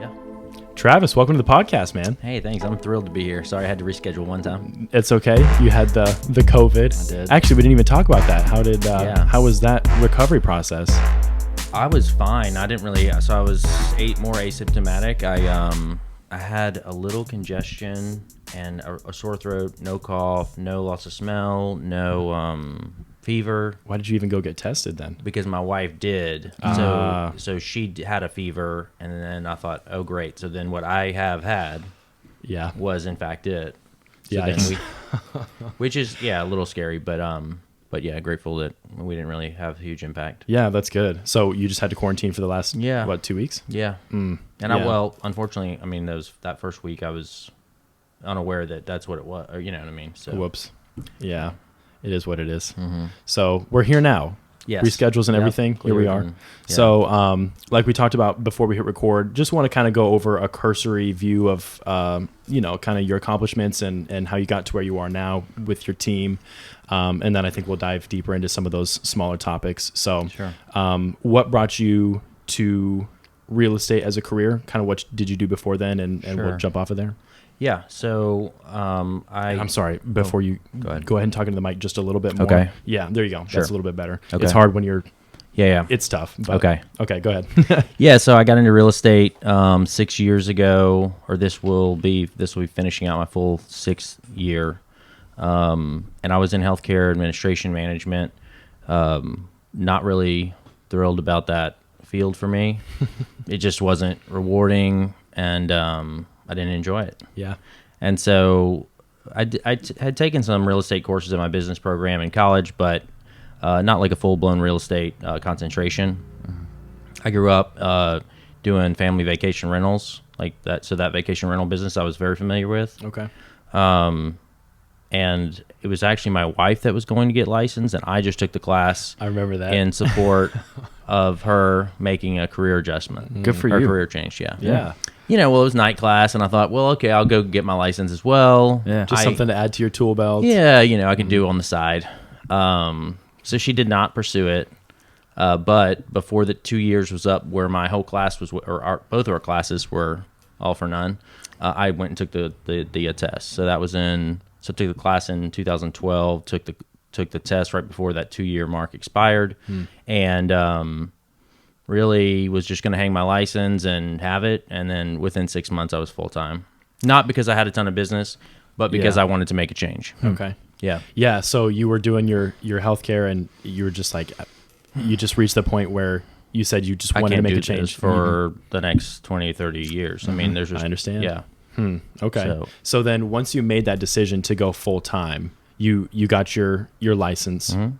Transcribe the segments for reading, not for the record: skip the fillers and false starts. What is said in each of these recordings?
Yeah. Travis, welcome to the podcast, man. Hey, thanks. I'm thrilled to be here. Sorry I had to reschedule one time. It's okay. You had the COVID. I did. Actually, we didn't even talk about that. How was that recovery process? I was fine. I didn't really. So I was more asymptomatic. I had a little congestion and a sore throat, no cough, no loss of smell, no fever. Why did you even go get tested then? Because my wife did. So she had a fever, and then I thought, oh great. So then what I have had, was in fact it. So then which is a little scary, but yeah, grateful that we didn't really have a huge impact. Yeah, that's good. So you just had to quarantine for the last 2 weeks? Yeah. And unfortunately, I mean, that first week I was unaware that that's what it was, or you know what I mean. So whoops. Yeah, it is what it is. Mm-hmm. So we're here now. Yes. Reschedules and everything. Here we are. Yeah. So, like we talked about before we hit record, just want to kind of go over a cursory view of, kind of your accomplishments and how you got to where you are now with your team. And then I think we'll dive deeper into some of those smaller topics. So, Sure. What brought you to real estate as a career? Kind of what did you do before then? And we'll jump off of there. Yeah. So, I'm sorry. Before you go ahead and talk into the mic just a little bit more. Okay. Yeah, there you go. Sure. That's a little bit better. Okay. It's hard when you're. Yeah. It's tough. But Okay. Go ahead. Yeah. So I got into real estate 6 years ago, or this will be finishing out my full 6th year. And I was in healthcare administration management. Not really thrilled about that field for me. It just wasn't rewarding, and I didn't enjoy it. Yeah. And so I had taken some real estate courses in my business program in college, but not like a full-blown real estate concentration. Mm-hmm. I grew up doing family vacation rentals, like that. So that vacation rental business I was very familiar with. Okay. And it was actually my wife that was going to get licensed, and I just took the class. I remember that. In support of her making a career adjustment. Good for her you. Career change, yeah. Yeah. It was night class, and I thought, well, okay, I'll go get my license as well. Yeah. Just something to add to your tool belt. Yeah, I can do on the side. So she did not pursue it. But before the 2 years was up, where my whole class was, both of our classes were all for none, I went and took the test. So that was I took the class in 2012, took the test right before that 2-year mark expired, and really was just going to hang my license and have it. And then within 6 months, I was full time. Not because I had a ton of business, but because I wanted to make a change. Okay. Yeah. Yeah. So you were doing your healthcare, and you were just like, you just reached the point where you said you just wanted to make a change for the next 20, 30 years. Mm-hmm. I mean, there's just, I understand. Yeah. Okay. So then once you made that decision to go full time, you got your license. Mm-hmm.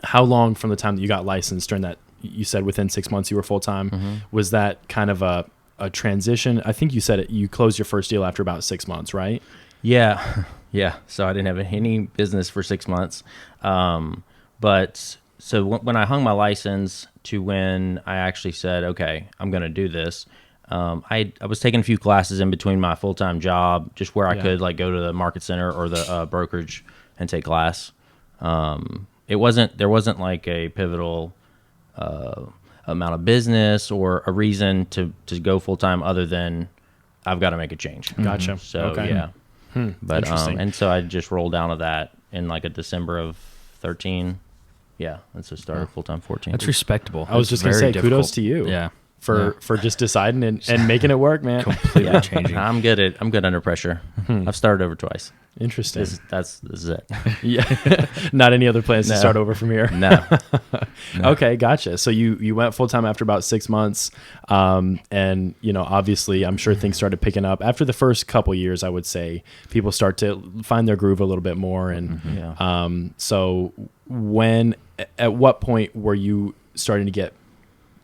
How long from the time that you got licensed during that, you said within 6 months you were full time, was that kind of a transition? I think you said you closed your first deal after about 6 months, right? Yeah. Yeah. So I didn't have any business for 6 months. But so when I hung my license to when I actually said, okay, I'm going to do this, I was taking a few classes in between my full-time job, just where I could like go to the market center or the brokerage and take class. There wasn't like a pivotal amount of business or a reason to go full-time other than I've got to make a change. Gotcha. So yeah. But and so I just rolled down to that in like a December of 13. Yeah, and so started full-time 14. That's respectable. I was just going to say, kudos to you. Yeah. For just deciding and making it work, man. Completely changing. I'm good under pressure. I've started over twice. Interesting. This is it. Yeah. Not any other plans to start over from here. No. Okay, gotcha. So you went full time after about 6 months, and obviously I'm sure things started picking up after the first couple years. I would say people start to find their groove a little bit more, and so at what point were you starting to get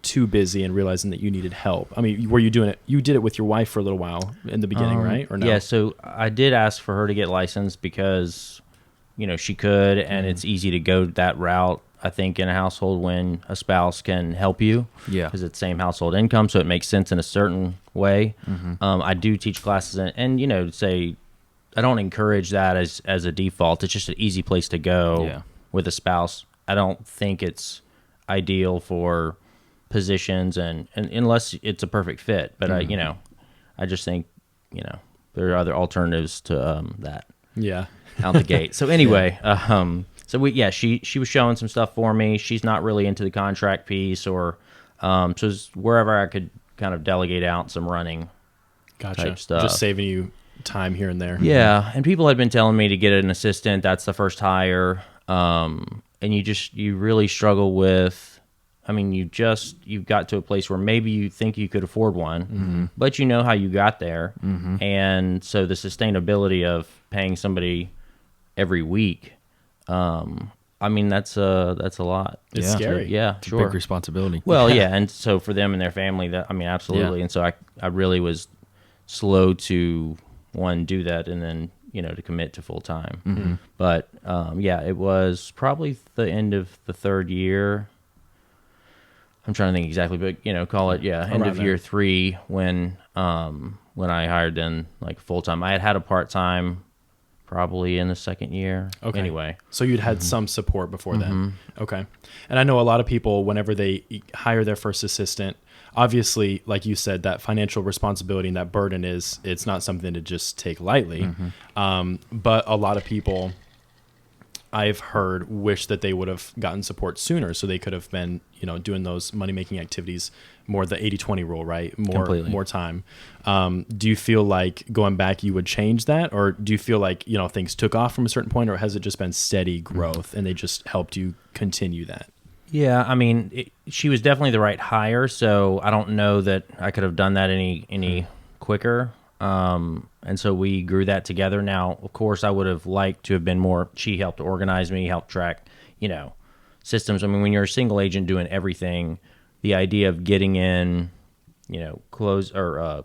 too busy and realizing that you needed help? I mean, were you doing it? You did it with your wife for a little while in the beginning, right? Or no? Yeah. So I did ask for her to get licensed because, she could, and it's easy to go that route. I think in a household when a spouse can help you, because it's the same household income, so it makes sense in a certain way. I do teach classes, and say I don't encourage that as a default. It's just an easy place to go with a spouse. I don't think it's ideal for positions and unless it's a perfect fit, but I just think, there are other alternatives to that. Yeah. Out the gate. So anyway, she was showing some stuff for me. She's not really into the contract piece, or so it's wherever I could kind of delegate out some running type stuff. Just saving you time here and there. Yeah, and people had been telling me to get an assistant. That's the first hire, and you really struggle with. I mean, you've got to a place where maybe you think you could afford one, but you know how you got there, and so the sustainability of paying somebody every week. I mean, that's a lot. It's scary. Yeah, It's sure. a big responsibility. Well, yeah, and so for them and their family, absolutely. Yeah. And so I really was slow to do that, and then to commit to full time. But it was probably the end of the third year. I'm trying to think exactly, but call it end of year 3 when I hired them like full time. I had a part time probably in the second year. Okay. Anyway, so you'd had some support before then. Okay. And I know a lot of people, whenever they hire their first assistant, obviously, like you said, that financial responsibility and that burden it's not something to just take lightly. But a lot of people I've heard wish that they would have gotten support sooner, so they could have been, doing those money-making activities more, the 80-20 rule, right? More time. Do you feel like going back you would change that, or do you feel like, things took off from a certain point, or has it just been steady growth and they just helped you continue that? Yeah, I mean, she was definitely the right hire, so I don't know that I could have done that any quicker. And so we grew that together. Now, of course, I would have liked to have been more. She helped organize me, helped track, systems. I mean, when you're a single agent doing everything, the idea of getting in, close or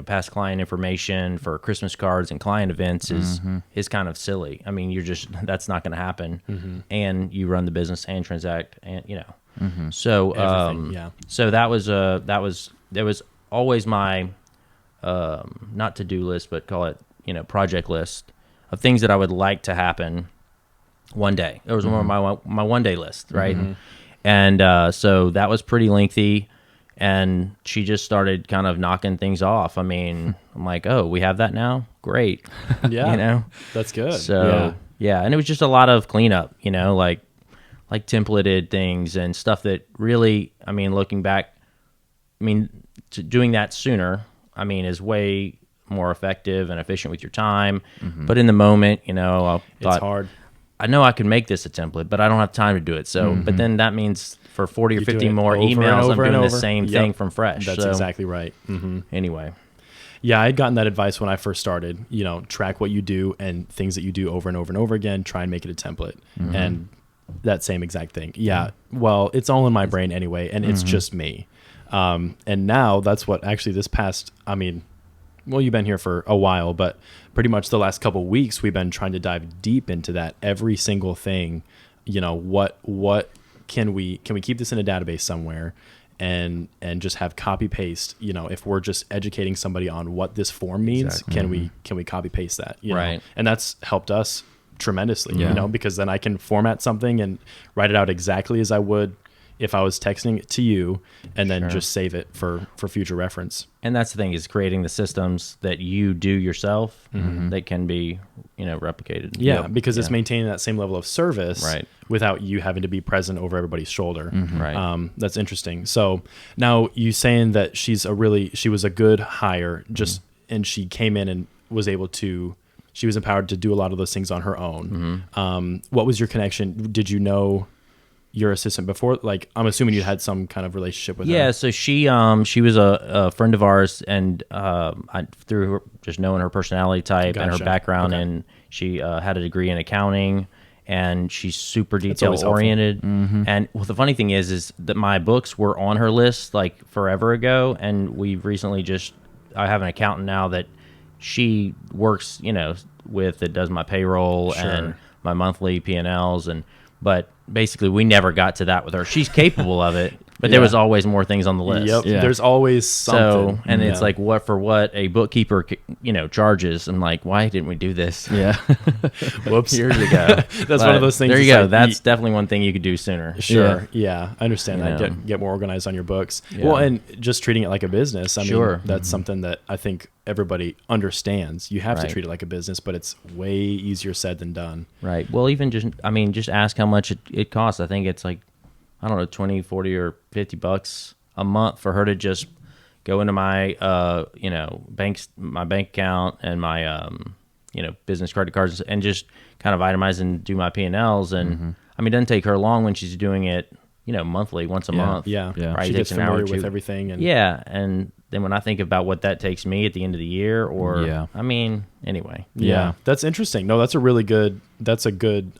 past client information for Christmas cards and client events is kind of silly. I mean, that's not going to happen. And you run the business and transact, and so so that was always my not to-do list, but call it project list of things that I would like to happen one day. It was one of my one day list, right? And so that was pretty lengthy, and she just started kind of knocking things off. I mean, I'm like, oh, we have that now? Great. Yeah. That's good. So yeah, and it was just a lot of cleanup, like templated things and stuff that really, I mean, looking back, doing that sooner, is way more effective and efficient with your time. But in the moment, I thought, it's hard. I know I can make this a template, but I don't have time to do it. So, but then that means for 40 or 50 more emails, I'm doing the same thing from fresh. That's exactly right. Anyway. Yeah, I had gotten that advice when I first started, track what you do and things that you do over and over and over again, try and make it a template. And that same exact thing. Yeah. Well, it's all in my brain anyway, and it's just me. And now that's what actually this past, you've been here for a while, but pretty much the last couple of weeks, we've been trying to dive deep into that. Every single thing, what can we keep this in a database somewhere and just have copy paste, if we're just educating somebody on what this form means, can we copy paste that? Right. And that's helped us tremendously, because then I can format something and write it out exactly as I would if I was texting it to you, and then just save it for future reference. And that's the thing, is creating the systems that you do yourself that can be, replicated. Yeah, because it's maintaining that same level of service right. without you having to be present over everybody's shoulder. Right. That's interesting. So now you saying that she was a good hire, and she came in and was able to, she was empowered to do a lot of those things on her own. What was your connection? Did you know your assistant before? Like, I'm assuming you had some kind of relationship with her. Yeah, so she was a friend of ours, and I, through her, just knowing her personality type and her background, and she had a degree in accounting, and she's super detail oriented. And well, the funny thing is that my books were on her list like forever ago, and we've recently I have an accountant now that she works, with, that does my payroll and my monthly P&Ls, but basically we never got to that with her. She's capable of it. But there was always more things on the list. Yep. Yeah. There's always something. So, and it's like what a bookkeeper, charges. And like, why didn't we do this? Yeah. Whoops. Years ago. That's one of those things. There you it's go. like, That's definitely one thing you could do sooner. Sure. Yeah. I understand that. know. Get more organized on your books. Yeah. Well, and just treating it like a business. I Sure. mean, that's something that I think everybody understands. You have to Right. treat it like a business, but it's way easier said than done. Right. Well, even just ask how much it costs. I think it's like, I don't know, 20, 40 or $50 a month for her to just go into my, my bank account and my, business credit cards and just kind of itemize and do my P&Ls. And I mean, it doesn't take her long when she's doing it, monthly, once a month. Yeah. Yeah. Right. She It gets takes an hour familiar or with two. everything. And Yeah. And then when I think about what that takes me at the end of the year anyway. Yeah. That's interesting. No, that's a good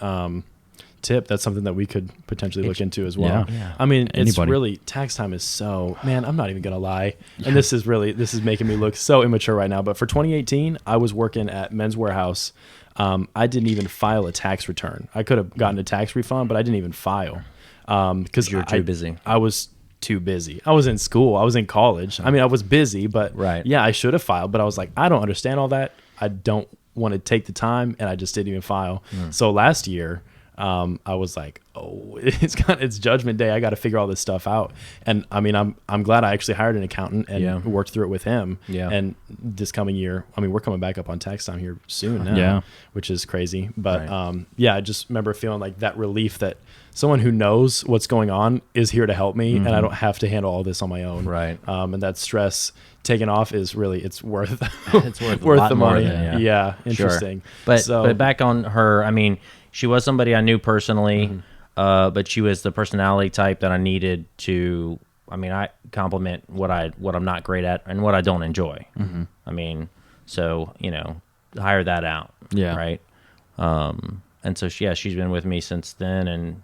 tip. That's something that we could potentially look into as well. Yeah. I mean, it's Anybody. really, tax time is so, man, I'm not even going to lie. And this is making me look so immature right now. But for 2018, I was working at Men's Warehouse. I didn't even file a tax return. I could have gotten a tax refund, but I didn't even file. Because You were too busy. I was too busy. I was in school. I was in college. I mean, I was busy, but Right. yeah, I should have filed. But I was like, I don't understand all that. I don't want to take the time, and I just didn't even file. So last year, I was like, oh, it's Judgment Day. I got to figure all this stuff out. And I mean, I'm glad I actually hired an accountant and worked through it with him. Yeah. And this coming year, I mean, we're coming back up on tax time here soon now, Yeah. which is crazy. But Right. I just remember feeling like that relief that someone who knows what's going on is here to help me, and I don't have to handle all this on my own. Right. And that stress taken off is really, it's worth It's worth, worth a lot the more money. than, Yeah. Sure. Interesting. But back on her, I mean, she was somebody I knew personally, but she was the personality type that I needed to. I mean, I compliment what I'm not great at and what I don't enjoy. I mean, so hire that out. Yeah. Right. And so she's been with me since then, and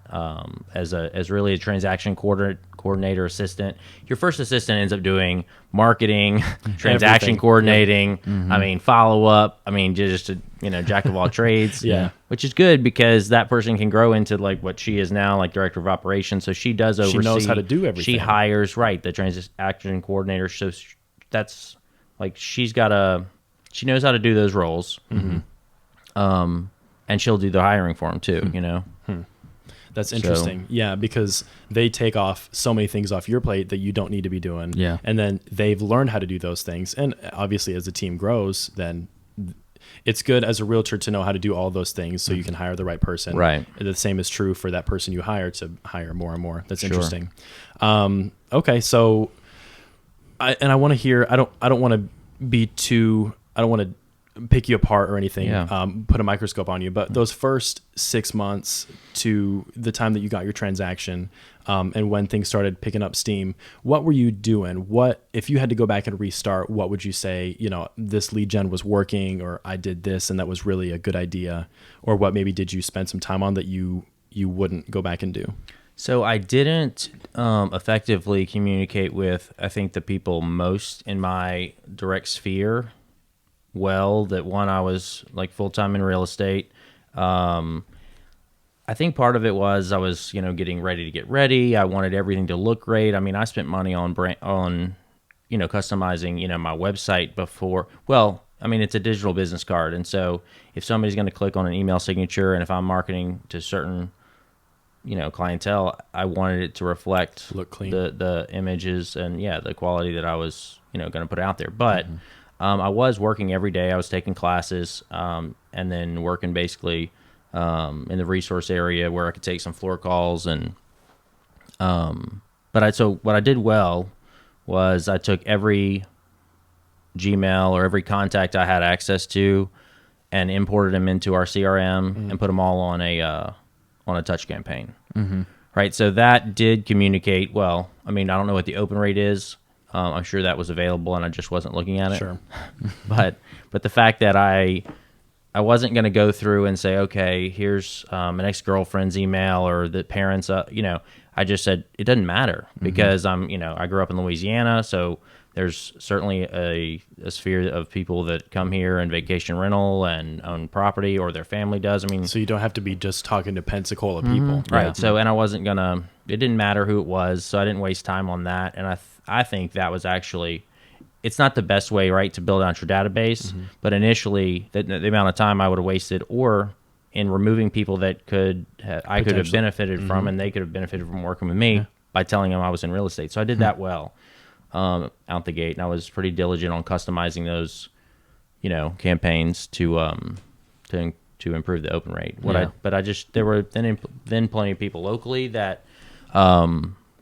as really a transaction coordinator assistant. Your first assistant ends up doing marketing, transaction Everything. coordinating. I mean, follow up. I mean, just a jack of all trades. Yeah. Which is good because that person can grow into like what she is now, like director of operations. So she does oversee. She knows how to do everything. She hires the transaction coordinator. So that's like she knows how to do those roles. And she'll do the hiring for him too, That's interesting. Yeah, because they take off so many things off your plate that you don't need to be doing. Yeah. And then they've learned how to do those things. And obviously as the team grows, then it's good as a realtor to know how to do all those things so you can hire the right person. Right. The same is true for that person you hire to hire more and more. That's Sure. interesting. Okay, so I want to hear, I don't want to pick you apart or anything, Yeah. put a microscope on you, but those first 6 months to the time that you got your transaction, and when things started picking up steam, what were you doing? What, if you had to go back and restart, what would you say, this lead gen was working, or I did this and that was really a good idea, or what maybe did you spend some time on that you wouldn't go back and do? So I didn't effectively communicate with, I think, the people most in my direct sphere. That one, I was like full-time in real estate. I think part of it was I was, getting ready to get ready. I wanted everything to look great. I mean, I spent money on customizing, my website before. Well, I mean, it's a digital business card. And so if somebody's going to click on an email signature, and if I'm marketing to certain, clientele, I wanted it to reflect Look clean. the images and the quality that I was, going to put out there. But I was working every day. I was taking classes, and then working basically in the resource area where I could take some floor calls. And so what I did well was I took every Gmail or every contact I had access to and imported them into our CRM and put them all on a touch campaign. Right. So that did communicate well. I mean, I don't know what the open rate is. I'm sure that was available, and I just wasn't looking at it. Sure. but the fact that I wasn't going to go through and say, okay, here's an ex-girlfriend's email or the parents, I just said it doesn't matter because I grew up in Louisiana, so there's certainly a sphere of people that come here and vacation rental and own property, or their family does. I mean, So you don't have to be just talking to Pensacola people. right. So, and I wasn't gonna. It didn't matter who it was, so I didn't waste time on that. And I think that was actually, it's not the best way, right, to build out your database. But initially, the amount of time I would have wasted, or in removing people that I could have benefited from, and they could have benefited from working with me by telling them I was in real estate. So I did that well out the gate, and I was pretty diligent on customizing those, campaigns to improve the open rate. There were then plenty of people locally that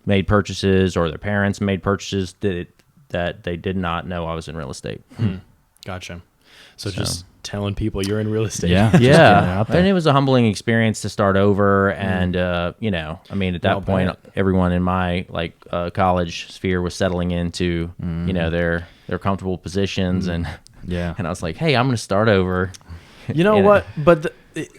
made purchases, or their parents made purchases that they did not know I was in real estate. Gotcha. So just telling people you're in real estate. Yeah. And it was a humbling experience to start over. And, I mean, at that point, everyone in my college sphere was settling into, their comfortable positions. And I was like, hey, I'm going to start over. You know what? But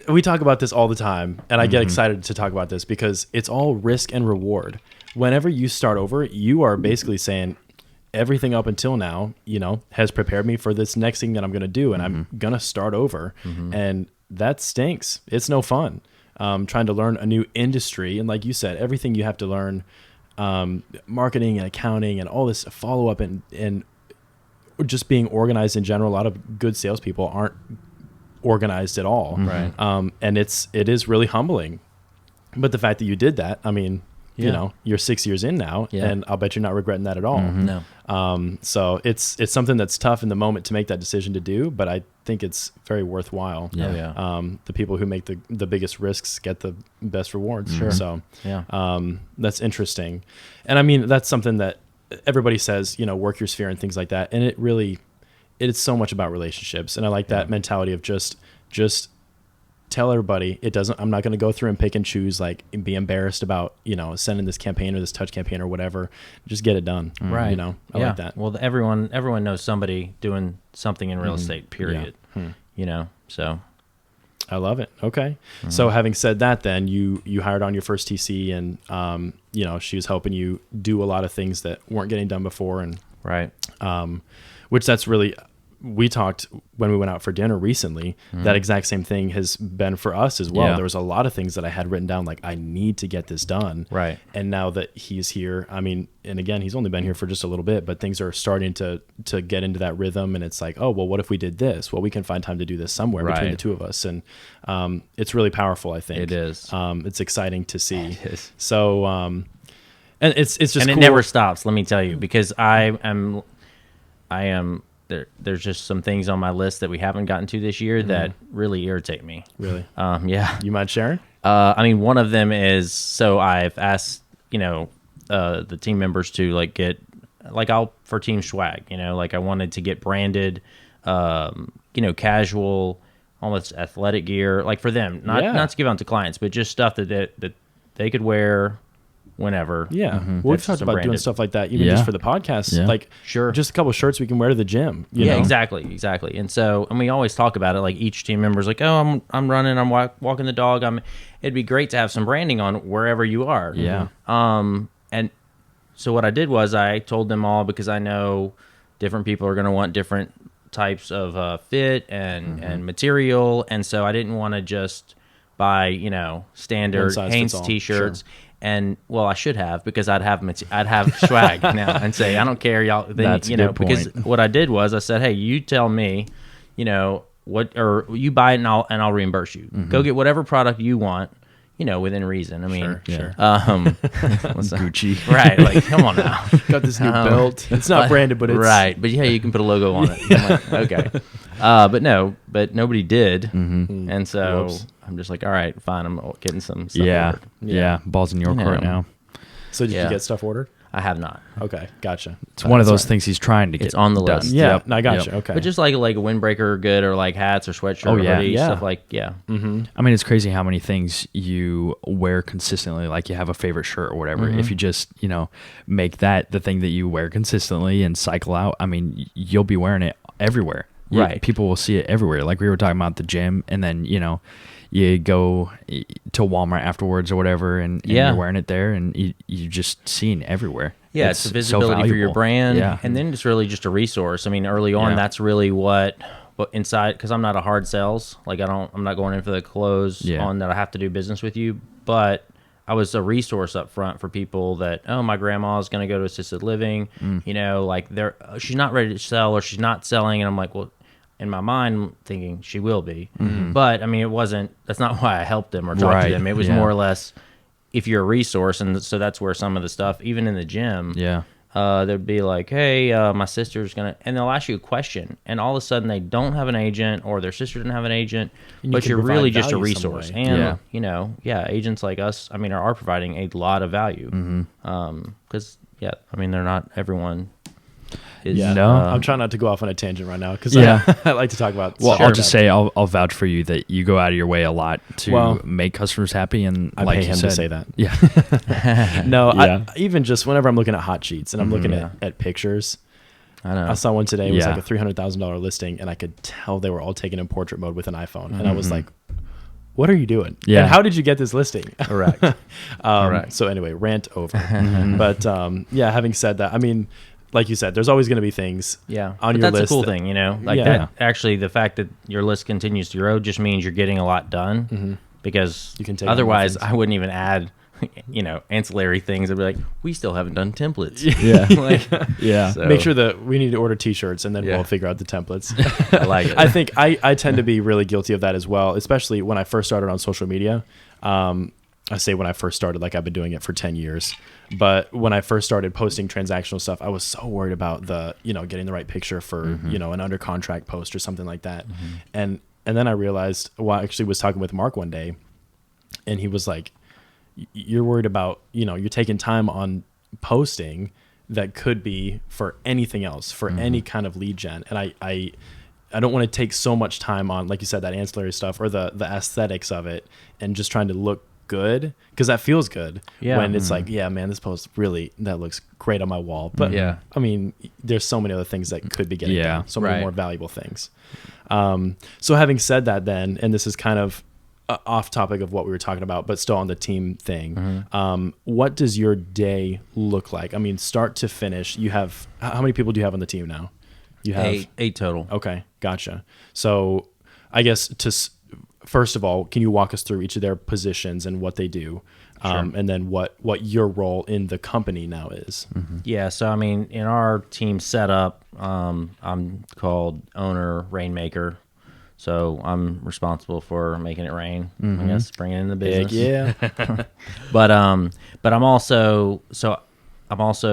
we talk about this all the time, and I get excited to talk about this because it's all risk and reward. Whenever you start over, you are basically saying, everything up until now, has prepared me for this next thing that I'm going to do, and I'm going to start over. And that stinks. It's no fun. Trying to learn a new industry. And like you said, everything you have to learn, marketing and accounting and all this follow-up and just being organized in general. A lot of good salespeople aren't organized at all. Right. And it is really humbling. But the fact that you did that, I mean, you're 6 years in now, and I'll bet you're not regretting that at all. No. So it's something that's tough in the moment to make that decision to do, but I think it's very worthwhile. The people who make the biggest risks get the best rewards. Sure. So that's interesting. And I mean, that's something that everybody says, work your sphere and things like that. And it's so much about relationships. And I like that mentality of just tell everybody I'm not going to go through and pick and choose, and be embarrassed about, sending this campaign or this touch campaign or whatever. Just get it done. Right. I like that. Well, everyone knows somebody doing something in real estate, period. So I love it. Okay. So having said that, then you hired on your first TC, and, she was helping you do a lot of things that weren't getting done before. And right. Which that's really, we talked when we went out for dinner recently, that exact same thing has been for us as well. There was a lot of things that I had written down, I need to get this done. Right. And now that he's here, I mean, and again, he's only been here for just a little bit, but things are starting to get into that rhythm. And it's like, oh, well, what if we did this? Well, we can find time to do this somewhere between the two of us. And it's really powerful, I think. It is. It's exciting to see. It is. So, and it's just and it cool. never stops, let me tell you, because I am there's just some things on my list that we haven't gotten to this year that really irritate me. Really? Yeah. You mind sharing? I mean, one of them is, so I've asked, the team members to get, for team swag, I wanted to get branded, casual, almost athletic gear, for them, not to give out to clients, but just stuff that they could wear whenever. Yeah. Well, we've talked about doing stuff like that, even just for the podcast. Sure. Just a couple of shirts we can wear to the gym. You know? Exactly. And so, and we always talk about it, each team member's oh, I'm running, I'm walking the dog. It'd be great to have some branding on wherever you are. Yeah. And so what I did was I told them all, because I know different people are going to want different types of fit and material. And so I didn't want to just buy, standard Hanes t-shirts. Sure. And I should have, because I'd have swag now and say, I don't care, y'all. Then, That's a good point. Because what I did was I said, hey, you tell me, what, or you buy it and I'll reimburse you. Go get whatever product you want, within reason. I mean, sure. Gucci, right? Come on now. Got this new belt. It's not branded, but it's right. But you can put a logo on it. Okay. But nobody did, and so. Whoops. I'm just all right, fine. I'm getting some stuff ordered. Yeah. Ball's in your court now. So did you get stuff ordered? I have not. Okay, gotcha. It's one of those things he's trying to get. It's on the list. Yeah, I gotcha. Okay. But just like a windbreaker good, or hats or sweatshirt or hoodie, stuff I mean, it's crazy how many things you wear consistently. You have a favorite shirt or whatever. If you just, make that the thing that you wear consistently and cycle out, I mean, you'll be wearing it everywhere. Right. People will see it everywhere. Like we were talking about the gym, and then, you go to Walmart afterwards or whatever, and you're wearing it there, and you just seen everywhere. Yeah, it's a visibility for your brand, Yeah. and then it's really just a resource. I mean, early on, Yeah. that's really what inside, because I'm not a hard sales. Like I'm not going in for the close on that I have to do business with you, but I was a resource up front for people that, oh, my grandma's going to go to assisted living, you know, like she's not ready to sell or she's not selling, and I'm like, well, in my mind, thinking she will be, but I mean, that's not why I helped them or talked to them. It was more or less, if you're a resource, and so that's where some of the stuff, even in the gym, they'd be like, hey, my sister's gonna, and they'll ask you a question, and all of a sudden they don't have an agent, or their sister didn't have an agent, but you're really just a resource. And you know, agents like us, I mean, are providing a lot of value, because I mean, they're not everyone. I'm trying not to go off on a tangent right now because I like to talk about. Well, I'll just say I'll vouch for you that you go out of your way a lot to make customers happy, and I like pay him to say that. Yeah. No, even just whenever I'm looking at hot sheets and I'm looking at pictures. I know. I saw one today. It was like a $300,000 listing, and I could tell they were all taken in portrait mode with an iPhone, and I was like, "What are you doing? Yeah. And how did you get this listing?" Correct. So anyway, rant over. But having said that, I mean, like you said, there's always going to be things on your list. That's a cool thing, you know? Like that, actually, the fact that your list continues to grow just means you're getting a lot done, because you can take otherwise I wouldn't even add, you know, ancillary things. I'd be like, we still haven't done templates. So, Make sure that we need to order t-shirts, and then we'll figure out the templates. I like it. I think I tend to be really guilty of that as well, especially when I first started on social media. I say when I first started, like I've been doing it for 10 years. But when I first started posting transactional stuff, I was so worried about getting the right picture for, an under contract post or something like that. And then I realized, I actually was talking with Mark one day, and he was like, you're worried about, you're taking time on posting that could be for anything else, for any kind of lead gen. And I don't want to take so much time on, like you said, that ancillary stuff or the aesthetics of it, and just trying to look good, because that feels good when it's like, man, this post really, that looks great on my wall. But I mean, there's so many other things that could be getting done, so many more valuable things. So having said that, then, and this is kind of off topic of what we were talking about, but still on the team thing, what does your day look like? I mean, start to finish. You have, how many people do you have on the team now? You have eight total. Okay, gotcha. So I guess first of all, can you walk us through each of their positions and what they do, and then what your role in the company now is? Yeah, so I mean, in our team setup, I'm called owner rainmaker. So I'm responsible for making it rain, I guess, bringing in the business. But I'm also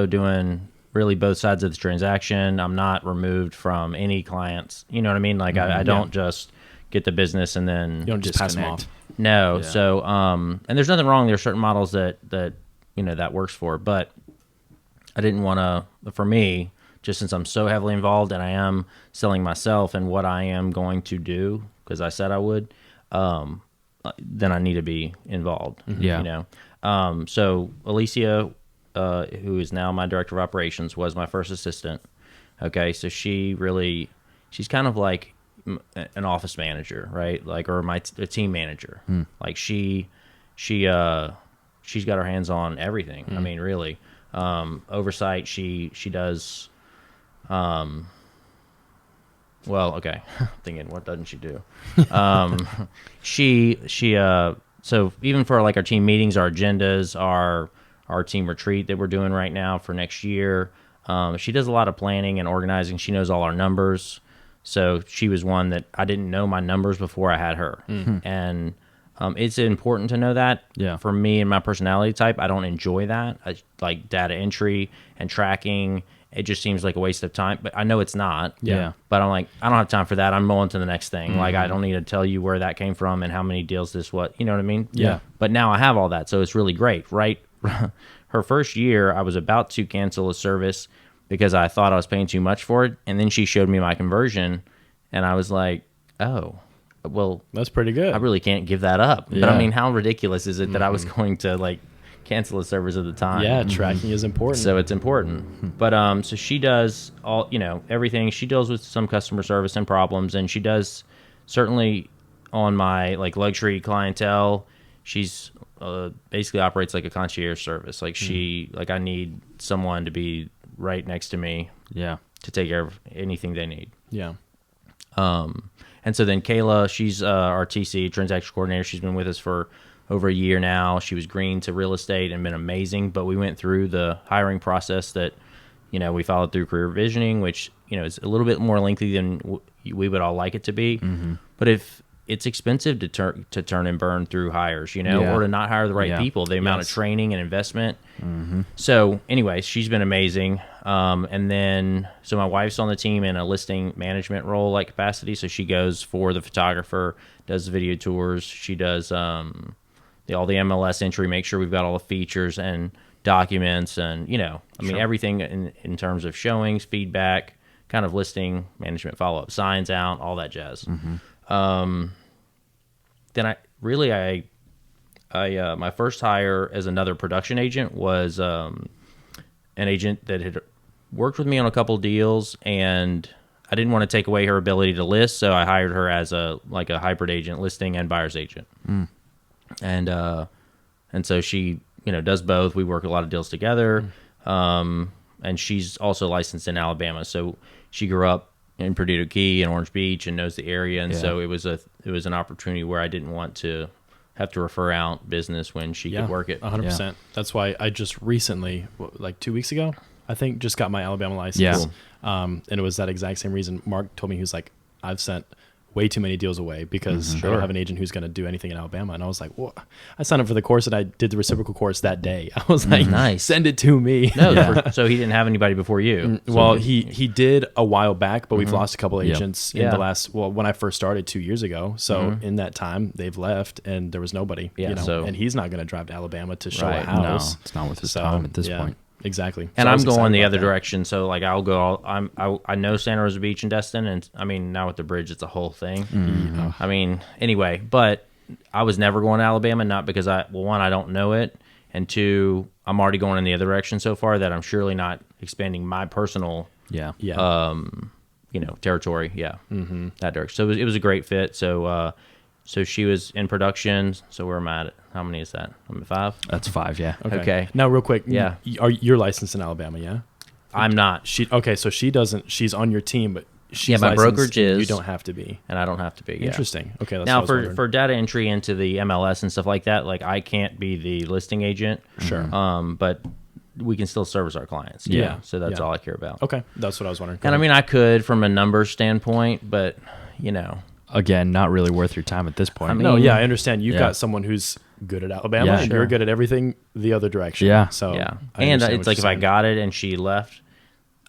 doing really both sides of the transaction. I'm not removed from any clients. You know what I mean? Like I don't just get the business and then you don't just pass them off. No. So and there's nothing wrong. There's certain models that that works for, but I didn't want to, for me, just since I'm so heavily involved and I am selling myself and what I am going to do, because I said I would, then I need to be involved. So Alicia, who is now my director of operations, was my first assistant. Okay. So she's kind of like an office manager, right? Like, or a team manager. Like she's got her hands on everything. I mean, really, oversight. She does. Well, okay. Thinking, what doesn't she do? So even for like our team meetings, our agendas, our team retreat that we're doing right now for next year, she does a lot of planning and organizing. She knows all our numbers. So she was one that I didn't know my numbers before I had her. And it's important to know that. For me and my personality type, I don't enjoy that. I like data entry and tracking. It just seems like a waste of time, but I know it's not. But I'm like, I don't have time for that. I'm on to the next thing. Like, I don't need to tell you where that came from and how many deals this, what, you know what I mean? But now I have all that. So it's really great, right? Her first year, I was about to cancel a service because I thought I was paying too much for it. And then she showed me my conversion and I was like, oh, well, that's pretty good. I really can't give that up. But I mean, how ridiculous is it that I was going to like cancel a service at the time? Tracking is important. So it's important. But so she does all, everything. She deals with some customer service and problems, and she does certainly on my like luxury clientele. she's basically operates like a concierge service. Like I need someone to be right next to me. Yeah. To take care of anything they need. Yeah. And so then Kayla, she's our TC, transaction coordinator. She's been with us for over a year now. She was green to real estate and been amazing. But we went through the hiring process that, we followed through career visioning, which, is a little bit more lengthy than we would all like it to be. Mm-hmm. But if it's expensive to turn and burn through hires, or to not hire the right people, the amount of training and investment. Mm-hmm. So anyway, she's been amazing. And then, so my wife's on the team in a listing management role like capacity. So she goes for the photographer, does the video tours. She does all the MLS entry, make sure we've got all the features and documents and, everything in terms of showings, feedback, kind of listing management, follow-up, signs out, all that jazz. Mm-hmm. Then my first hire as another production agent was an agent that had worked with me on a couple deals, and I didn't want to take away her ability to list, so I hired her as a hybrid agent, listing and buyer's agent. Mm. And so she, does both. We work a lot of deals together. And she's also licensed in Alabama, so she grew up in Perdido Key and Orange Beach and knows the area, and so it was an opportunity where I didn't want to have to refer out business when she could work it. 100%. Yeah. That's why I just recently, like 2 weeks ago, I think, just got my Alabama license. Yeah. And it was that exact same reason. Mark told me, he was like, I've sent way too many deals away because I don't have an agent who's going to do anything in Alabama. And I was like, well, I signed up for the course and I did the reciprocal course that day. I was like, nice. Send it to me. No, so he didn't have anybody before you. Well, he did a while back, but we've lost a couple agents in the last, when I first started 2 years ago. So in that time, they've left and there was nobody, and he's not going to drive to Alabama to show a house. No, it's not worth his time at this point. Exactly. And I'm going the other direction. So like I'll go, I know Santa Rosa Beach and Destin, and I mean, now with the bridge, it's a whole thing. Mm-hmm. I mean, anyway, but I was never going to Alabama, not because one, I don't know it. And two, I'm already going in the other direction so far that I'm surely not expanding my personal, territory. Yeah. Mm-hmm. That direction. So it was a great fit. So she was in production. So where am I at? How many is that? I'm at 5? That's 5, yeah. Okay. Now, real quick. Yeah. You're licensed in Alabama, yeah? I'm not. So she doesn't, she's on your team, but she's my brokerage is. You don't have to be. And I don't have to be, yeah. Interesting. Okay. That's now, for data entry into the MLS and stuff like that, like I can't be the listing agent. Sure. But we can still service our clients. Yeah. So that's all I care about. Okay. That's what I was wondering. And I mean, I could from a numbers standpoint, but, Again, not really worth your time at this point. I mean, I understand. You've got someone who's good at Alabama, and you're good at everything the other direction. Yeah. So and it's like if I got it and she left,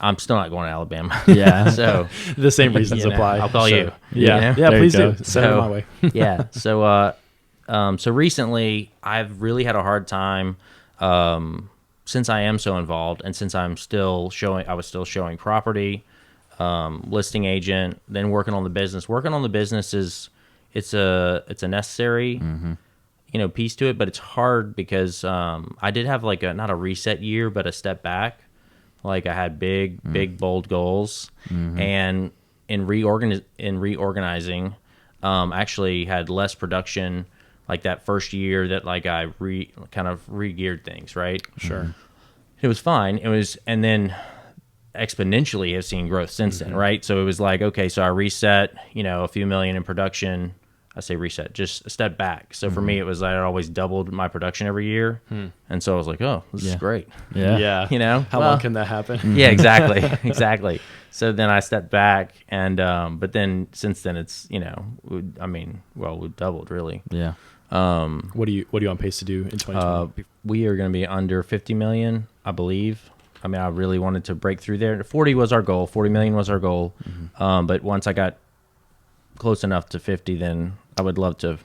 I'm still not going to Alabama. Yeah. So the same reasons apply. I'll call you. Yeah. Yeah. Please do. Send it my way. Yeah. So recently I've really had a hard time, since I am so involved and since I was still showing property. Listing agent, then working on the business. Working on the business it's a necessary, piece to it, but it's hard because I did have like not a reset year, but a step back. Like I had big, bold goals, and in reorganizing, actually had less production. Like that first year that like I kind of re-geared things, right? Sure. It was fine. And then exponentially have seen growth since then, right? So it was like, okay, so I reset, a few million in production. I say reset, just a step back. So for me, it was I always doubled my production every year. And so I was like, oh, this is great. Yeah. How long can that happen? Yeah, exactly. So then I stepped back and, but then since then it's, we've doubled really. Yeah. What are you on pace to do in 2020? We are going to be under 50 million, I believe. I mean, I really wanted to break through there. 40 was our goal. 40 million was our goal. But once I got close enough to 50, then I would love to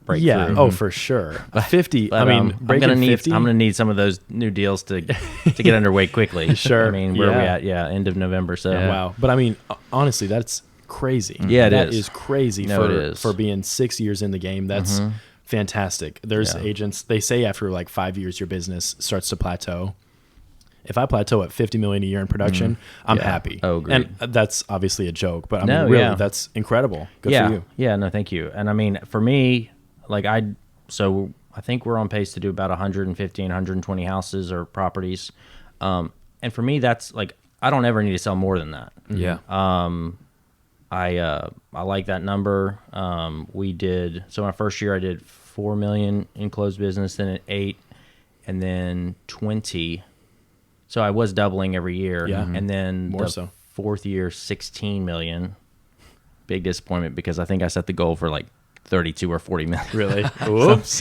break through. Oh, for sure. 50. But, I'm gonna need some of those new deals to get underway quickly. Sure. I mean, where are we at? Yeah, end of November. So wow. But I mean, honestly, that's crazy. Yeah, that is crazy it is. for being 6 years in the game. That's fantastic. There's agents. They say after like 5 years, your business starts to plateau. If I plateau at 50 million a year in production, I'm happy. Oh, great. And that's obviously a joke, but I mean, really, that's incredible. Good for you. Yeah, no, thank you. And I mean, for me, like I I think we're on pace to do about 115, 120 houses or properties. And for me, that's like, I don't ever need to sell more than that. Yeah. I like that number. So my first year I did 4 million in closed business, then at 8, and then 20. So I was doubling every year. Yeah. And then More so. fourth year, 16 million. Big disappointment because I think I set the goal for like 32 or 40 million. Really? Whoops.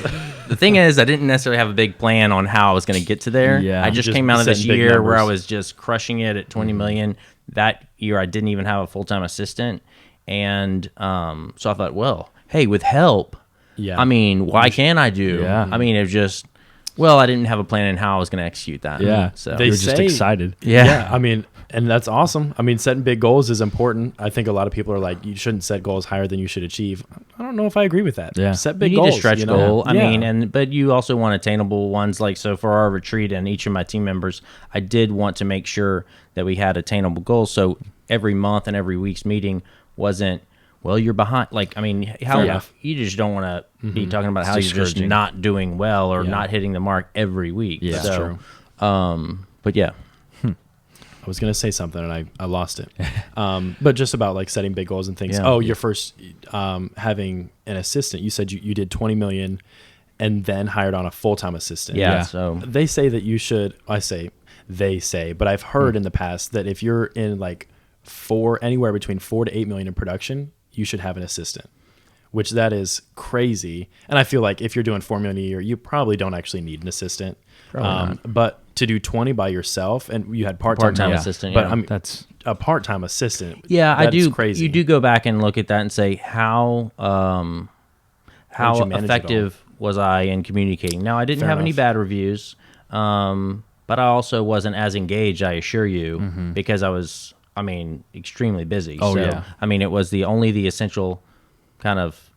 The thing is, I didn't necessarily have a big plan on how I was going to get to there. Yeah. I just Just came out of this setting big year where I numbers. was just crushing it at 20 million. That year, I didn't even have a full-time assistant. And so I thought, well, hey, with help, Yeah. I mean, why can't I do? Yeah. I mean, it just, well, I didn't have a plan in how I was going to execute that. Yeah. So, They You're just say- excited. yeah. I mean, and that's awesome. I mean, setting big goals is important. I think a lot of people are like, you shouldn't set goals higher than you should achieve. I don't know if I agree with that. Yeah. Set You big need goals. a stretch you know? goal. I Yeah. mean, but you also want attainable ones. Like, so for our retreat and each of my team members, I did want to make sure that we had attainable goals. So every month and every week's meeting wasn't, well, you're behind. Like, I mean, how Fair enough. you just don't want to be talking about how It's you're just discouraging. not doing well or Yeah. not hitting the mark every week. Yeah. That's so, true. But yeah, I was going to say something and I lost it. But just about like setting big goals and things. Yeah. Oh, your first having an assistant. You said you did 20 million and then hired on a full-time assistant. yeah. Yeah. So They say that you should, they say, but I've heard in the past that if you're in like anywhere between 4 to 8 million in production, you should have an assistant, which that is crazy. And I feel like if you're doing 4 million a year, you probably don't actually need an assistant. But to do 20 by yourself, and you had part-time Yeah. assistant, but yeah. I mean, That's a part-time assistant. yeah, I that is do. crazy. You do go back and look at that and say how How'd you manage it effective was I in communicating. Now I didn't Fair have any enough. bad reviews, but I also wasn't as engaged. I assure you, because I was, I mean, extremely busy. Oh, so, yeah. I mean, it was only the essential kind of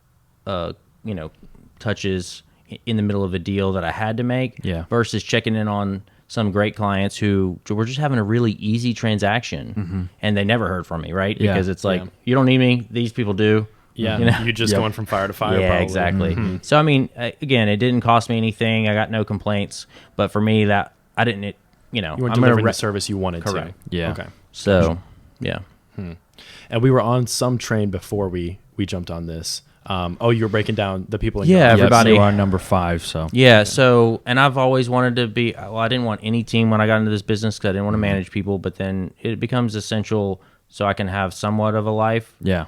touches in the middle of a deal that I had to make. Yeah. Versus checking in on some great clients who were just having a really easy transaction, and they never heard from me, right? Yeah. Because it's like, Yeah. you don't need me. These people do. Yeah, You know? you're just Yep. going from fire to fire. Yeah, probably. exactly. So I mean, again, it didn't cost me anything. I got no complaints. But for me, that I didn't. You weren't I'm gonna delivering the service you wanted Correct. to. Yeah. Okay. So yeah, And we were on some train before we jumped on this. You were breaking down the people in Yeah, your Yep, everybody- you are number 5. So yeah. So and I've always wanted to be. Well, I didn't want any team when I got into this business because I didn't want to manage people. But then it becomes essential so I can have somewhat of a life. yeah.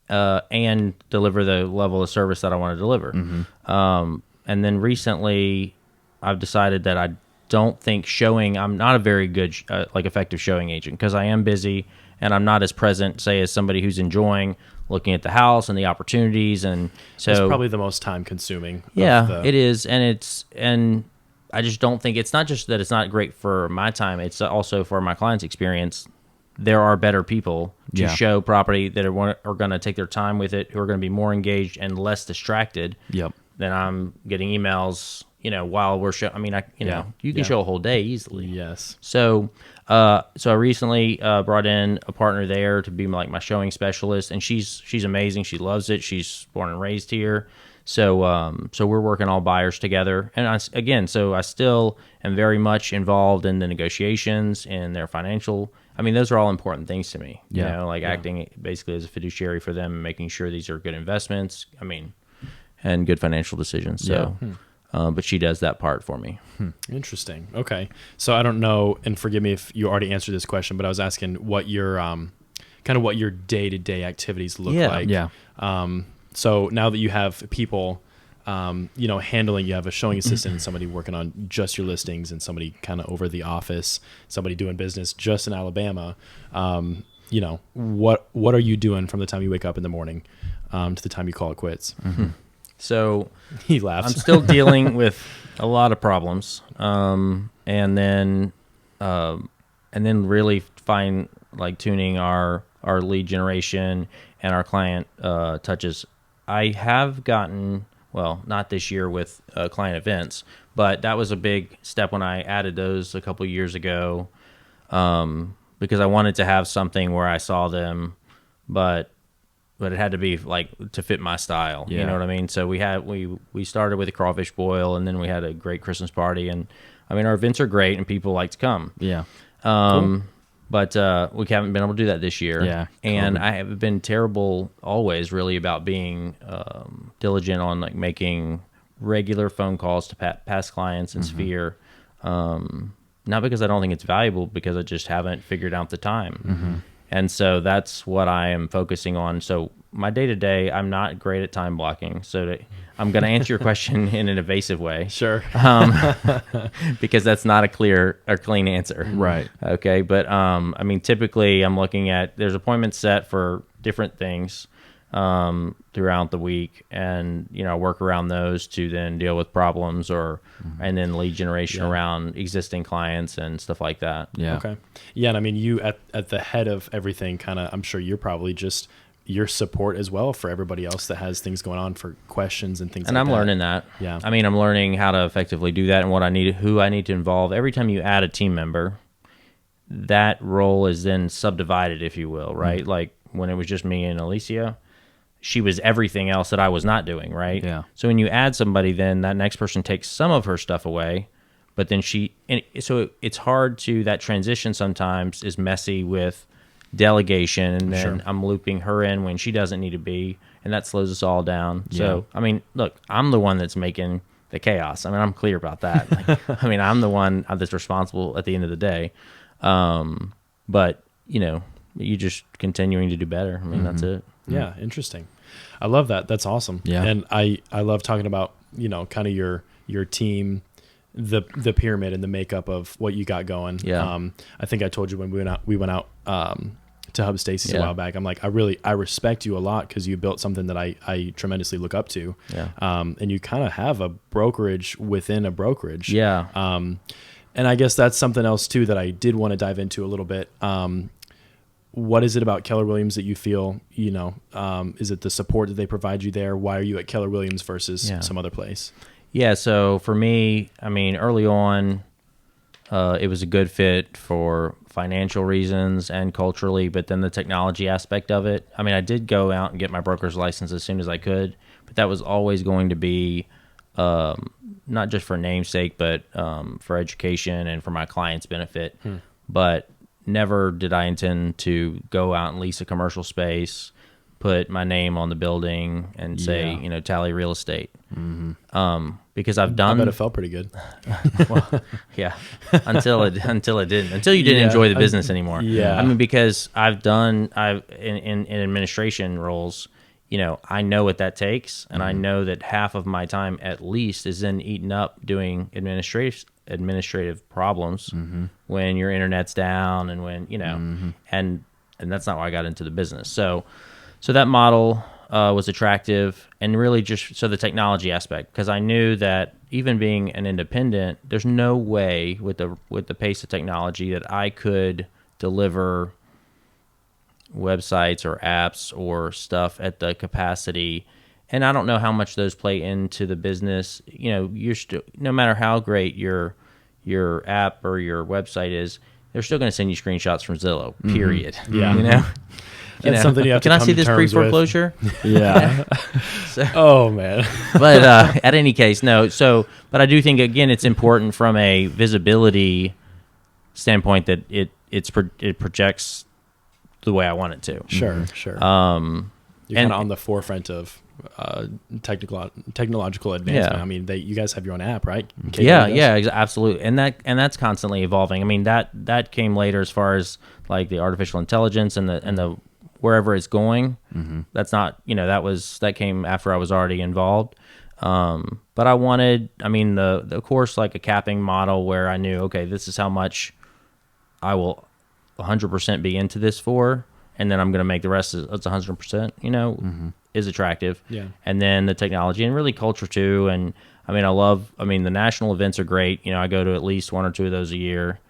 And deliver the level of service that I want to deliver. And then recently, I've decided that I don't think I'm not a very good, effective showing agent because I am busy and I'm not as present, say, as somebody who's enjoying looking at the house and the opportunities. And so It's probably the most time consuming. yeah, it is. And I just don't think it's not just that it's not great for my time. It's also for my client's experience. There are better people to Yeah. show property that are going to take their time with it, who are going to be more engaged and less distracted Yep. than I'm getting emails, while we're showing. I mean, you can Yeah. show a whole day easily. Yes. So I recently brought in a partner there to be like my showing specialist, and she's amazing. She loves it. She's born and raised here. So we're working all buyers together, and I still am very much involved in the negotiations and their financial. I mean, those are all important things to me. Yeah. Acting basically as a fiduciary for them, and making sure these are good investments. I mean, and good financial decisions. So, but she does that part for me. Interesting. Okay. So I don't know, and forgive me if you already answered this question, but I was asking what your kind of what your day-to-day activities look like. Yeah. So now that you have people, handling, you have a showing assistant and somebody working on just your listings and somebody kind of over the office, somebody doing business just in Alabama. What are you doing from the time you wake up in the morning to the time you call it quits? So He laughs. I'm still dealing with a lot of problems, and then really tuning our lead generation and our client touches. I have gotten, well, not this year with client events, but that was a big step when I added those a couple years ago, because I wanted to have something where I saw them, but but it had to be like to fit my style. Yeah. You know what I mean? So we started with a crawfish boil, and then we had a great Christmas party. And I mean, our events are great, and people like to come. Yeah. Cool. But we haven't been able to do that this year. Yeah. And I have been terrible always, really, about being diligent on like making regular phone calls to past clients and Sphere. Not because I don't think it's valuable, because I just haven't figured out the time. And so that's what I am focusing on. So my day-to-day, I'm not great at time blocking. So I'm going to answer your question in an evasive way. Sure. Because that's not a clean answer. Right. Okay. But I mean, typically I'm looking at, there's appointments set for different things throughout the week, and work around those to then deal with problems and then lead generation around existing clients and stuff like that. Yeah. Okay. Yeah, and I mean, you at the head of everything, kind of, I'm sure you're probably just your support as well for everybody else that has things going on, for questions and things. And like I'm that. learning that. Yeah. I mean, I'm learning how to effectively do that, and who I need to involve. Every time you add a team member, that role is then subdivided, if you will, right? Like when it was just me and Alicia, she was everything else that I was not doing, right? Yeah. So when you add somebody, then that next person takes some of her stuff away, but then so it's hard that transition sometimes is messy with delegation, and then I'm looping her in when she doesn't need to be, and that slows us all down. So, I mean, look, I'm the one that's making the chaos. I mean, I'm clear about that. Like, I mean, I'm the one that's responsible at the end of the day. But, you just continuing to do better. I mean, that's it. Yeah, interesting. I love that. That's awesome. Yeah. And I love talking about, kind of your team, the pyramid and the makeup of what you got going. Yeah. I think I told you when we went out to Hub Stacy's a while back. I'm like, I respect you a lot, because you built something that I tremendously look up to. Yeah. And you kind of have a brokerage within a brokerage. Yeah. And I guess that's something else too that I did want to dive into a little bit. What is it about Keller Williams that you feel, is it the support that they provide you there? Why are you at Keller Williams versus some other place? Yeah, so for me, I mean, early on, it was a good fit for financial reasons and culturally, but then the technology aspect of it. I mean, I did go out and get my broker's license as soon as I could, but that was always going to be not just for namesake, but for education and for my clients' benefit. But never did I intend to go out and lease a commercial space, put my name on the building, and say, Talley Real Estate. Because I've done. I bet it felt pretty good. Well, yeah, until it didn't. Until you didn't enjoy the business anymore. Yeah. I mean, because I've in administration roles, I know what that takes, and I know that half of my time at least is then eaten up doing administrative problems when your internet's down, and when and that's not why I got into the business. So that model was attractive, and really just so the technology aspect, because I knew that even being an independent, there's no way with the pace of technology that I could deliver websites or apps or stuff at the capacity. And I don't know how much those play into the business. You're still, no matter how great your app or your website is, they're still going to send you screenshots from Zillow, period. Yeah. That's something you have to Can I come see to this terms pre-foreclosure? Yeah. Oh man. But at any case, no. So, but I do think, again, it's important from a visibility standpoint that it projects the way I want it to. Sure. You're kind of on the forefront of technological advancement. Yeah. I mean, you guys have your own app, right? Absolutely. And that's constantly evolving. I mean, that came later as far as like the artificial intelligence and the wherever it's going. That's not, that came after I was already involved. But I wanted, of course, like a capping model where I knew, okay, this is how much I will 100% be into this for, and then I'm going to make the rest it's 100%, is attractive. Yeah. And then the technology and really culture too. And I mean, the national events are great. I go to at least one or two of those a year.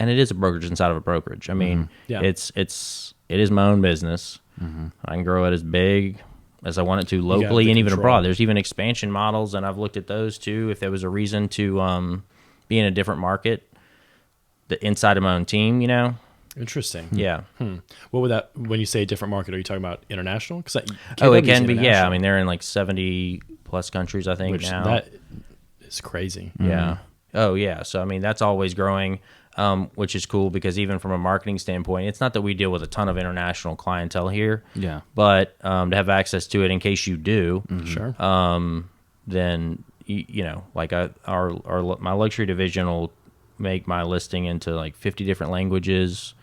And it is a brokerage inside of a brokerage. I mean, it is my own business. I can grow it as big as I want it to locally and even abroad. There's even expansion models, and I've looked at those too. If there was a reason to be in a different market, the inside of my own team, Interesting. Yeah. What would that, when you say different market, are you talking about international? Because Oh, it can be. Yeah. I mean, they're in like 70 plus countries, I think, now. That is crazy. Yeah. Oh, yeah. So, I mean, that's always growing, which is cool because even from a marketing standpoint, it's not that we deal with a ton of international clientele here. Yeah. But to have access to it in case you do, Sure. then, you know, like my luxury division will make my listing into like 50 different languages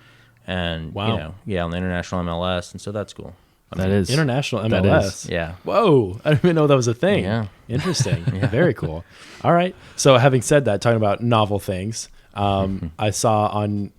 and, Wow. you know, yeah, on the international MLS. And so that's cool. That is International MLS. That is. Yeah. Whoa. I didn't even know that was a thing. Yeah. Interesting. Very cool. All right. So having said that, talking about novel things, I saw on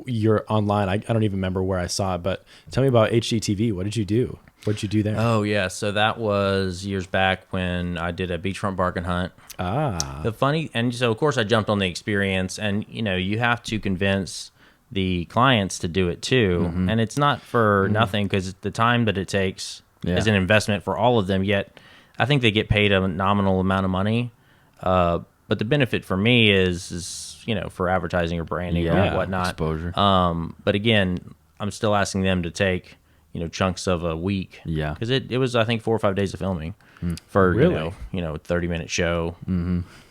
your online, I don't even remember where I saw it, but tell me about HGTV. What did you do? What did you do there? Oh, yeah. So that was years back when I did a beachfront bargain hunt. And so, of course, I jumped on the experience, and, you know, you have to convince the clients to do it too. And it's not for nothing because the time that it takes is an investment for all of them, yet I think they get paid a nominal amount of money. But the benefit for me is, you know, for advertising or branding or whatnot. Exposure. But again, I'm still asking them to take, you know, chunks of a week. Yeah. Because it was, I think, 4 or 5 days of filming for, Really? you know, 30-minute show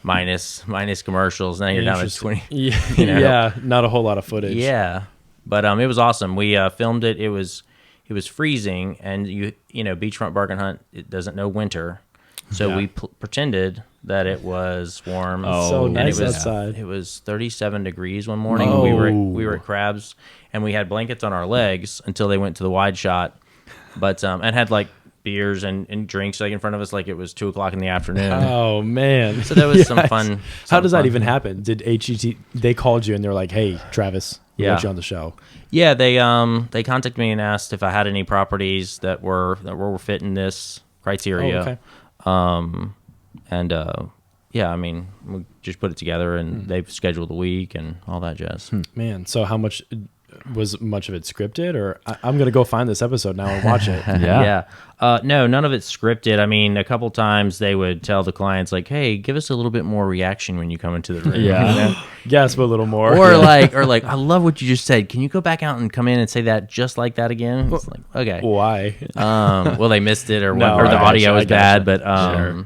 minus commercials. Now you're down to Interesting. 20. Yeah. You know? Yeah. Not a whole lot of footage. Yeah. But it was awesome. We filmed it. It was freezing, and you know, beachfront bargain hunt, it doesn't know winter. So we pretended that it was warm. So and nice it was, outside. It was 37 degrees one morning. Oh. We were at Crabs, and we had blankets on our legs until they went to the wide shot. But and had like beers and drinks like in front of us, like it was 2:00 in the afternoon. Oh man. So that was some fun. How does that fun. even happen? Did HGT, they called you and they're like, "Hey, Travis, we want you on the show." Yeah, they contacted me and asked if I had any properties that were fitting this criteria. Oh, okay. Yeah, I mean, we just put it together, and they've scheduled the week and all that jazz. Man, so how much was much of it scripted, or I'm gonna go find this episode now and watch it? Yeah. No, none of it's scripted. I mean, a couple times they would tell the clients like, "Hey, give us a little bit more reaction when you come into the room." Yeah. You know? Gasp a little more. Or like, I love what you just said. Can you go back out and come in and say that just like that again? It's like, okay. Why? Well, they missed it, or No, or the I audio gotcha, was I bad, gotcha. but Sure.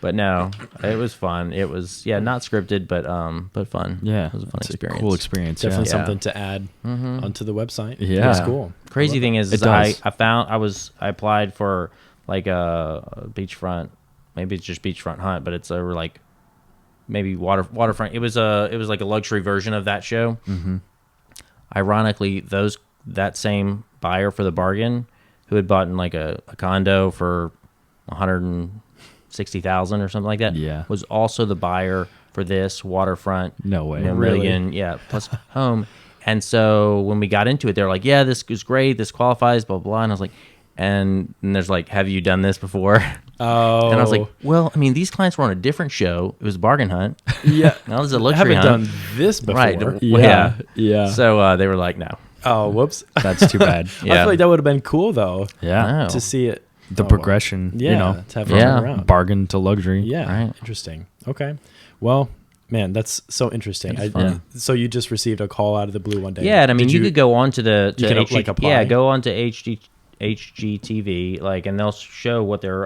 But no, it was fun. It was not scripted, but fun. Yeah. It was a fun It's experience. Cool experience. Definitely Yeah. something to add onto the website. Yeah. That's cool. Crazy thing is, It I does. I applied for like a beachfront, maybe it's just beachfront hunt, but it's over like maybe waterfront. It was like a luxury version of that show. Ironically, that same buyer for the bargain, who had bought in like a condo for $160,000 or something like that, was also the buyer for this waterfront. No way. Million, plus home. And so when we got into it, they're like, "Yeah, this is great. This qualifies, blah, blah, blah." And I was like, and there's like, "Have you done this before?" Oh. And I was like, "Well, I mean, these clients were on a different show. It was a bargain hunt. Yeah. Now this is a I luxury haven't hunt." done this before. Right. Yeah. Yeah. So they were like, "No." Oh, whoops. That's too bad. I feel like that would have been cool though Yeah. No. to see it. The Oh, progression, Yeah. you know, to have Yeah. fun around. bargain to luxury. Yeah. Right. Interesting. Okay. Well, man, that's so interesting. It's fun. So you just received a call out of the blue one day. Yeah, and I mean, Did you could go on to the you can, like, apply? Yeah, go on to HGTV, like, and they'll show what they're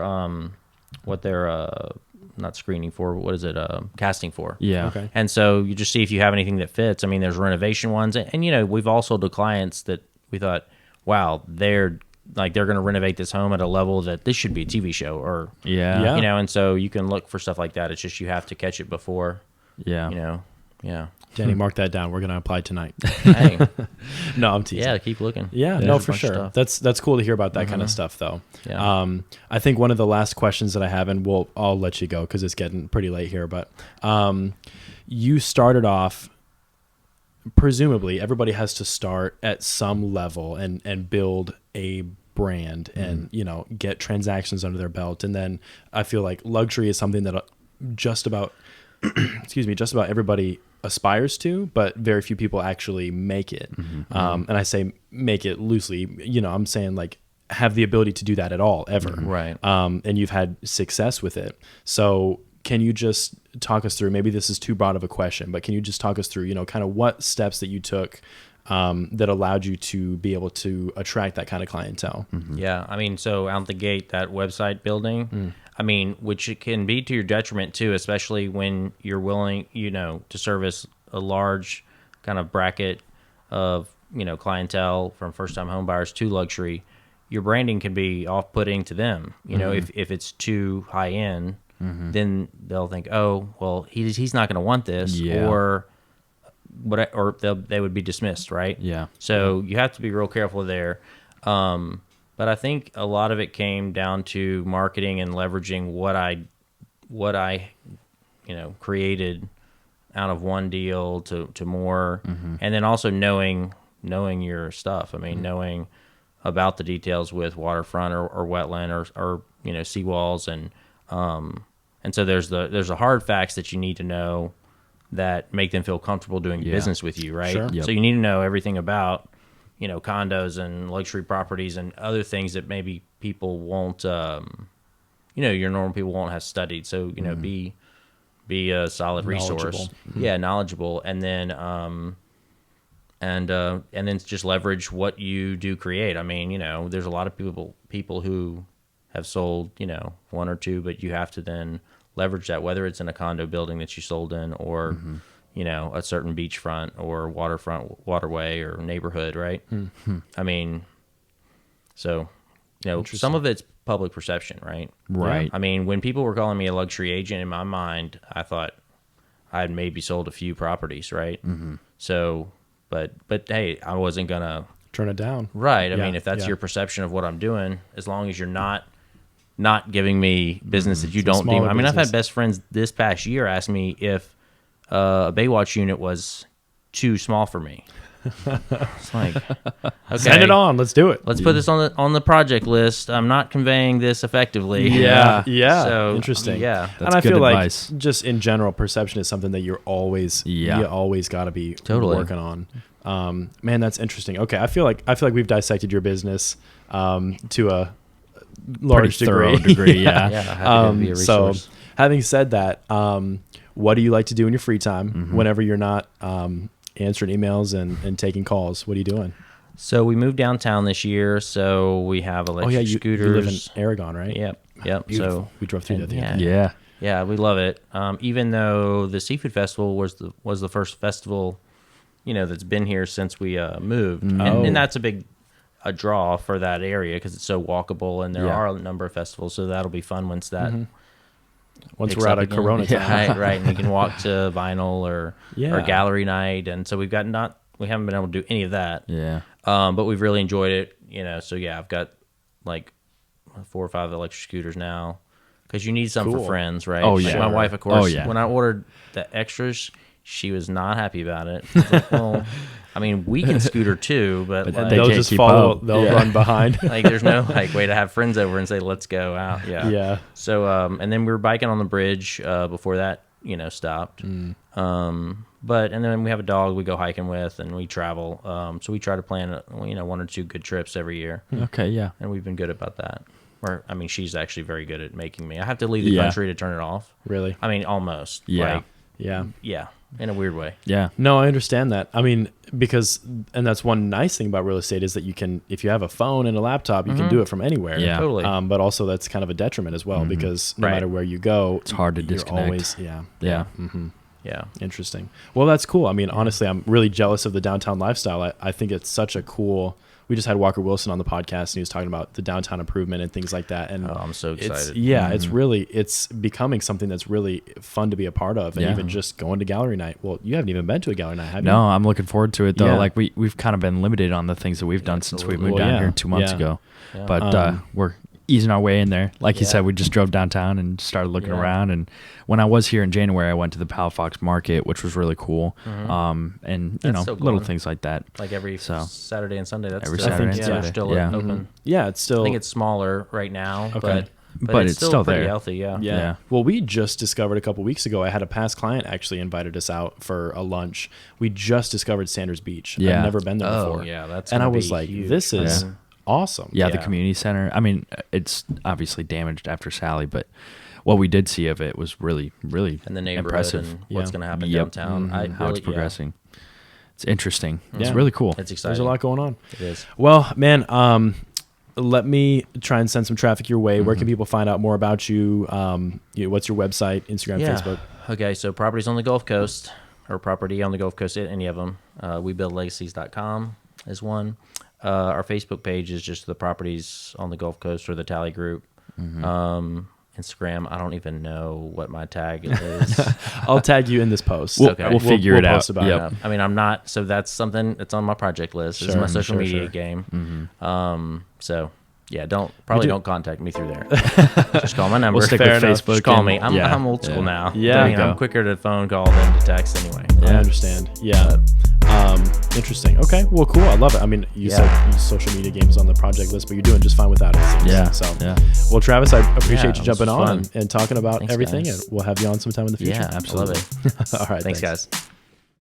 not screening for, what is it, casting for. Yeah. Okay. And so you just see if you have anything that fits. I mean, there's renovation ones, and you know, we've all sold to clients that we thought, wow, they're going to renovate this home at a level that this should be a TV show, or Yeah. you know, and so you can look for stuff like that. It's just you have to catch it before, Yeah. you know. Yeah. Danny, mark that down. We're going to apply tonight. Hey, No, I'm teasing. yeah, keep looking. Yeah, There's no, a for bunch of sure. stuff. That's cool to hear about that kind of stuff, though. Yeah. I think one of the last questions that I have, and I'll let you go because it's getting pretty late here. But you started off. Presumably, everybody has to start at some level and build a brand and get transactions under their belt, and then I feel like luxury is something that just about just about everybody aspires to, but very few people actually make it. And I say make it loosely, I'm saying like have the ability to do that at all ever. Right. And you've had success with it. So can you just talk us through, maybe this is too broad of a question, but can you just talk us through, kind of what steps that you took that allowed you to be able to attract that kind of clientele. Yeah, I mean, so out the gate, that website building, I mean, which it can be to your detriment too, especially when you're willing, to service a large kind of bracket of, clientele from first-time home buyers to luxury. Your branding can be off-putting to them. If it's too high-end, then they'll think, oh, well, he's not going to want this, or they would be dismissed, right? Yeah. So you have to be real careful there. But I think a lot of it came down to marketing and leveraging what I created out of one deal to more, and then also knowing your stuff. I mean, knowing about the details with waterfront or wetland or seawalls, and so there's the hard facts that you need to know that make them feel comfortable doing business with you, right? Sure. Yep. So you need to know everything about condos and luxury properties and other things that maybe people won't, your normal people won't have studied. So be a solid resource, knowledgeable, and then and then just leverage what you do create. I mean, there's a lot of people who have sold one or two, but you have to then leverage that, whether it's in a condo building that you sold in or a certain beachfront or waterfront, waterway or neighborhood, right? I mean, so some of it's public perception, right? Right. I mean, when people were calling me a luxury agent, in my mind, I thought I had maybe sold a few properties, right? So, but hey, I wasn't gonna Turn it down. right. I mean, if that's your perception of what I'm doing, as long as you're not giving me business that you don't do. smaller I mean, I've business. had best friends this past year ask me if a Baywatch unit was too small for me. It's like, okay, Send it on. Let's do it. Let's put this on the project list. I'm not conveying this effectively. Yeah. So Interesting. Yeah. That's and I good feel advice. like just in general, perception is something that you always got to be working on. Man, that's interesting. Okay, I feel like we've dissected your business to a large Pretty thorough degree. degree, yeah. Yeah. Happy to be a So, resource. having said that, what do you like to do in your free time whenever you're not answering emails and taking calls? What are you doing? So we moved downtown this year, so we have electric scooters. You live in Aragon, right? Yep. Beautiful. So We drove through that the other yeah. day. Yeah. Yeah, we love it. Even though the Seafood Festival was the first festival, that's been here since we moved, and that's a draw for that area because it's so walkable, and there are a number of festivals, so that'll be fun once that. Once picks we're out up of again. Corona time. right, and you can walk to Vinyl or Yeah. Gallery Night, and so we haven't been able to do any of that. Yeah. But we've really enjoyed it, so yeah, I've got like 4 or 5 electric scooters now because you need some Cool. for friends, right? Oh, Like, yeah. my wife, of course, Oh, yeah. when I ordered the extras, she was not happy about it. I was like, well, I mean, we can scooter too, but But like, they They'll can't just keep follow. up. They'll Yeah. run behind. like there's no way to have friends over and say, let's go out. Yeah. Yeah. So, and then we were biking on the bridge before that, stopped. But and then we have a dog we go hiking with, and we travel. So we try to plan, 1 or 2 good trips every year, Okay. Yeah. and we've been good about that. Or, I mean, she's actually very good at making me. I have to leave the Yeah. country to turn it off. Really? I mean, almost. Yeah. Like, Yeah. yeah, in a weird way. Yeah. No, I understand that. I mean, and that's one nice thing about real estate is that you can, if you have a phone and a laptop, you can do it from anywhere. Yeah. Totally. But also that's kind of a detriment as well because no Right. matter where you go, It's hard to you're disconnect. Always, Yeah. Yeah. Interesting. Well, that's cool. I mean, honestly, I'm really jealous of the downtown lifestyle. I think it's such a cool. We just had Walker Wilson on the podcast, and he was talking about the downtown improvement and things like that. And Oh, I'm so excited. it's becoming something that's really fun to be a part of, and Yeah. even just going to gallery night. Well, you haven't even been to a gallery night, have you? No, I'm looking forward to it though. Yeah. Like we've kind of been limited on the things that we've done since we moved Well, down yeah. here 2 months Yeah. ago. Yeah. But we're easing our way in there. Like you Yeah. said, we just drove downtown and started looking Yeah. around. And when I was here in January, I went to the Palafox Market, which was really cool. And That's still little going. things like that. Like every So- Saturday and Sunday. That's Every still, Saturday and yeah, Sunday. they're still Yeah. open. Yeah, it's still. I think it's smaller right now, Okay. But it's it's still pretty there. healthy. Yeah. Yeah. Yeah. Well, we just discovered a couple weeks ago. I had a past client actually invited us out for a lunch. We just discovered Sanders Beach. Yeah. I've never been there Oh, before. yeah, that's and I gonna was be like, huge. this is Yeah. awesome. Yeah, the Yeah. community center. I mean, it's obviously damaged after Sally, but what we did see of it was really, really And the neighborhood impressive. and what's Yeah. going to happen Yep. downtown. How it's progressing. It's interesting. It's Yeah. really cool. It's exciting. There's a lot going on. It is. Well, man, let me try and send some traffic your way. Where can people find out more about you? What's your website, Instagram, Facebook? Okay, so properties on the Gulf Coast, or property on the Gulf Coast, any of them. WeBuildLegacies.com is one. Our Facebook page is just the properties on the Gulf Coast or the Talley group. Instagram, I don't even know what my tag is. I'll tag you in this post. We'll figure it out. Post about Yep. it. I mean, I'm not, so that's something that's on my project list. It's my social media game. So yeah, don't contact me through there. Just call my number. We'll stick Fair with enough. Facebook. Just call and- me. I'm yeah, old school now. Yeah. I mean, I'm quicker to phone call than to text anyway. I understand. Yeah. Interesting. Okay. Well, cool. I love it. I mean, you said use social media games on the project list, but you're doing just fine without it. It seems. Yeah. So, Yeah. well, Travis, I appreciate you this jumping was on fun. and talking about Thanks, everything, guys. and we'll have you on sometime in the future. Yeah, absolutely. All right. Thanks, guys.